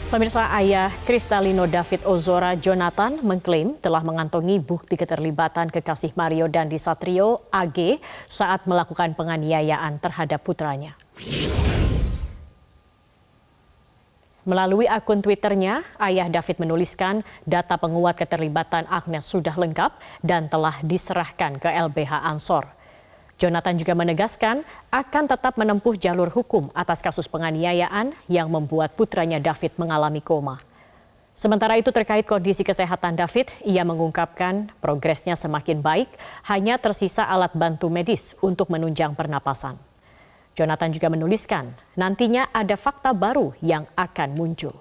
Pemirsa, ayah Kristalino David Ozora Jonathan mengklaim telah mengantongi bukti keterlibatan kekasih Mario Dandi Satrio AG saat melakukan penganiayaan terhadap putranya. Melalui akun Twitternya, ayah David menuliskan data penguat keterlibatan Agnes sudah lengkap dan telah diserahkan ke LBH Ansor. Jonathan juga menegaskan akan tetap menempuh jalur hukum atas kasus penganiayaan yang membuat putranya David mengalami koma. Sementara itu terkait kondisi kesehatan David, ia mengungkapkan progresnya semakin baik, hanya tersisa alat bantu medis untuk menunjang pernapasan. Jonathan juga menuliskan nantinya ada fakta baru yang akan muncul.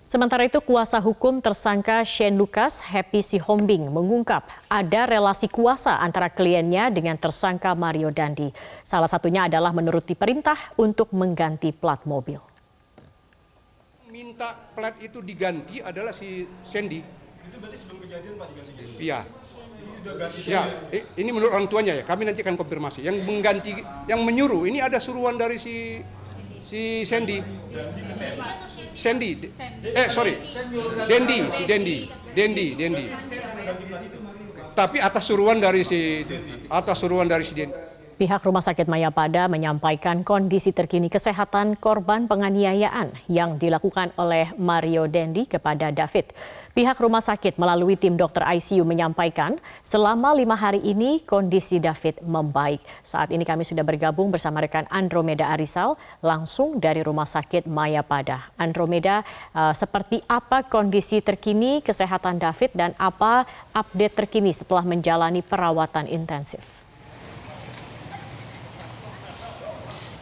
Sementara itu, kuasa hukum tersangka Shane Lucas, Happy Sihombing, mengungkap ada relasi kuasa antara kliennya dengan tersangka Mario Dandi. Salah satunya adalah menuruti perintah untuk mengganti plat mobil. Minta plat itu diganti adalah si Sandy. Itu berarti sebelum kejadian Pak dikasih ganti? Iya. Ini udah ganti. Ya, ini menurut orang tuanya ya. Kami nanti akan konfirmasi. Yang mengganti, yang menyuruh, ini ada suruhan dari si Sandy. Sandy. Dendi. Tapi atas suruhan dari si Dendi. Pihak Rumah Sakit Mayapada menyampaikan kondisi terkini kesehatan korban penganiayaan yang dilakukan oleh Mario Dandi kepada David. Pihak rumah sakit melalui tim dokter ICU menyampaikan selama 5 hari ini kondisi David membaik. Saat ini kami sudah bergabung bersama rekan Andromeda Arisal langsung dari Rumah Sakit Mayapada. Andromeda, seperti apa kondisi terkini kesehatan David dan apa update terkini setelah menjalani perawatan intensif?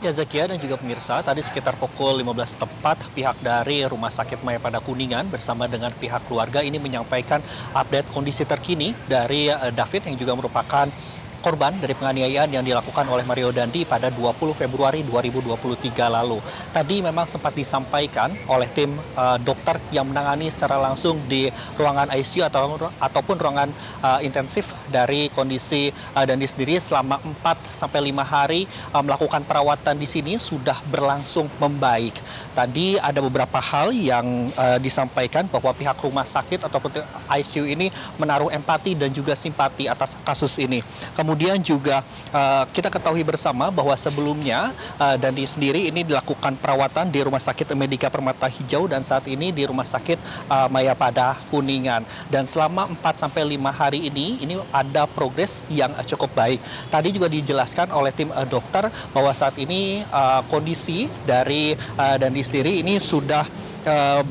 Ya, Zakia dan juga pemirsa, tadi sekitar pukul 15 tepat pihak dari Rumah Sakit Mayapada Kuningan bersama dengan pihak keluarga ini menyampaikan update kondisi terkini dari David yang juga merupakan korban dari penganiayaan yang dilakukan oleh Mario Dandi pada 20 Februari 2023 lalu. Tadi memang sempat disampaikan oleh tim dokter yang menangani secara langsung di ruangan ICU ataupun ruangan intensif dari kondisi Dandi sendiri selama 4-5 hari melakukan perawatan di sini sudah berlangsung membaik. Tadi ada beberapa hal yang disampaikan bahwa pihak rumah sakit ataupun ICU ini menaruh empati dan juga simpati atas kasus ini. Kemudian juga kita ketahui bersama bahwa sebelumnya Dandi sendiri ini dilakukan perawatan di Rumah Sakit Medika Permata Hijau dan saat ini di Rumah Sakit Mayapada Kuningan. Dan selama 4-5 hari ini ada progres yang cukup baik. Tadi juga dijelaskan oleh tim dokter bahwa saat ini kondisi dari Dandi sendiri ini sudah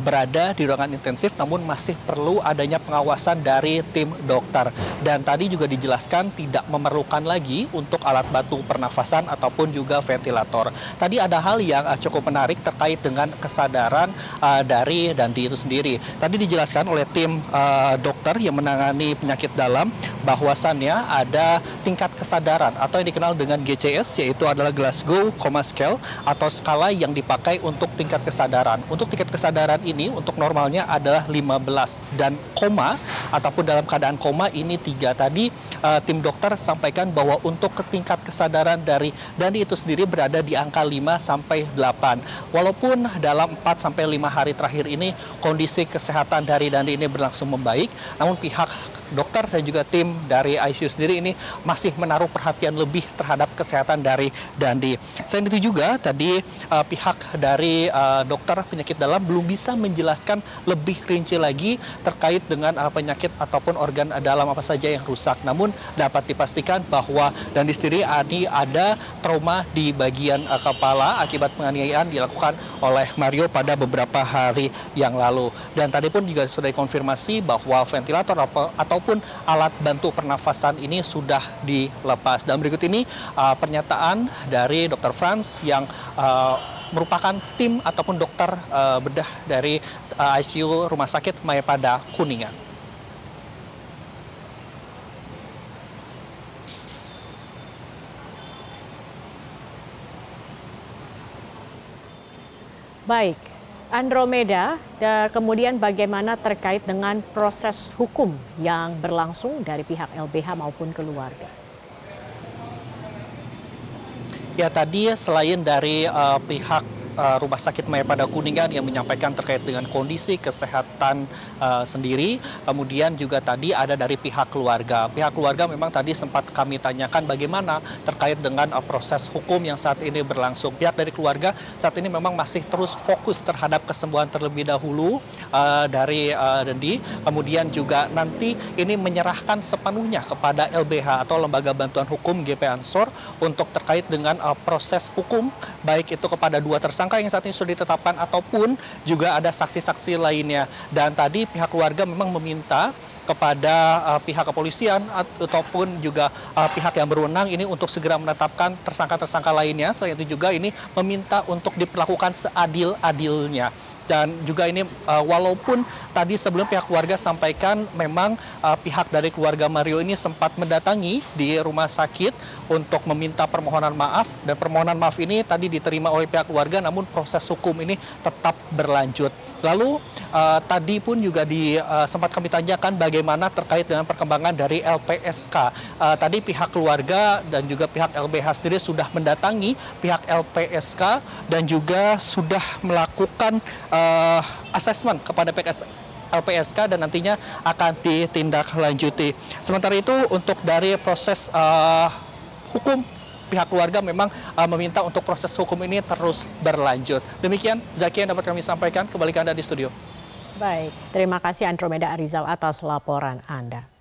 berada di ruangan intensif namun masih perlu adanya pengawasan dari tim dokter. Dan tadi juga dijelaskan tidak memerlukan lagi untuk alat bantu pernafasan ataupun juga ventilator. Tadi ada hal yang cukup menarik terkait dengan kesadaran dari Dandi itu sendiri. Tadi dijelaskan oleh tim dokter yang menangani penyakit dalam bahwasannya ada tingkat kesadaran atau yang dikenal dengan GCS, yaitu adalah Glasgow Coma Scale atau skala yang dipakai untuk tingkat kesadaran. Untuk tingkat kesadaran ini untuk normalnya adalah 15 dan koma ataupun dalam keadaan koma ini 3. Tadi tim dokter sampaikan bahwa untuk tingkat kesadaran dari Dandi itu sendiri berada di angka 5-8. Walaupun dalam 4-5 hari terakhir ini kondisi kesehatan dari Dandi ini berlangsung membaik, namun pihak dokter dan juga tim dari ICU sendiri ini masih menaruh perhatian lebih terhadap kesehatan dari Dandi. Selain itu juga tadi pihak dari dokter penyakit dalam belum bisa menjelaskan lebih rinci lagi terkait dengan penyakit ataupun organ dalam apa saja yang rusak. Namun dapat dipastikan bahwa Dandi sendiri ada trauma di bagian kepala akibat penganiayaan dilakukan oleh Mario pada beberapa hari yang lalu. Dan tadi pun juga sudah dikonfirmasi bahwa ventilator ataupun alat bantu pernafasan ini sudah dilepas. Dan berikut ini pernyataan dari Dr. Franz yang merupakan tim ataupun dokter bedah dari ICU Rumah Sakit Mayapada Kuningan. Baik, Andromeda, kemudian bagaimana terkait dengan proses hukum yang berlangsung dari pihak LBH maupun keluarga? Ya, tadi selain dari pihak Rumah Sakit Mayapada Kuningan yang menyampaikan terkait dengan kondisi kesehatan sendiri, kemudian juga tadi ada dari pihak keluarga. Pihak keluarga memang tadi sempat kami tanyakan bagaimana terkait dengan proses hukum yang saat ini berlangsung. Pihak dari keluarga saat ini memang masih terus fokus terhadap kesembuhan terlebih dahulu dari Dendi, kemudian juga nanti ini menyerahkan sepenuhnya kepada LBH atau Lembaga Bantuan Hukum GP Ansor untuk terkait dengan proses hukum, baik itu kepada dua tersangka yang saat ini sudah ditetapkan ataupun juga ada saksi-saksi lainnya. Dan tadi pihak keluarga memang meminta kepada pihak kepolisian ataupun juga pihak yang berwenang ini untuk segera menetapkan tersangka-tersangka lainnya. Selain itu juga ini meminta untuk diperlakukan seadil-adilnya. Dan juga ini walaupun tadi sebelum pihak keluarga sampaikan memang pihak dari keluarga Mario ini sempat mendatangi di rumah sakit untuk meminta permohonan maaf, dan permohonan maaf ini tadi diterima oleh pihak keluarga, namun proses hukum ini tetap berlanjut. Lalu tadi pun juga sempat kami tanyakan bagaimana terkait dengan perkembangan dari LPSK. Tadi pihak keluarga dan juga pihak LBH sendiri sudah mendatangi pihak LPSK dan juga sudah melakukan asesmen kepada LPSK dan nantinya akan ditindaklanjuti. Sementara itu untuk dari proses hukum, pihak keluarga memang meminta untuk proses hukum ini terus berlanjut. Demikian Zaki yang dapat kami sampaikan, kembali ke Anda di studio. Baik, terima kasih Andromeda Arizal atas laporan Anda.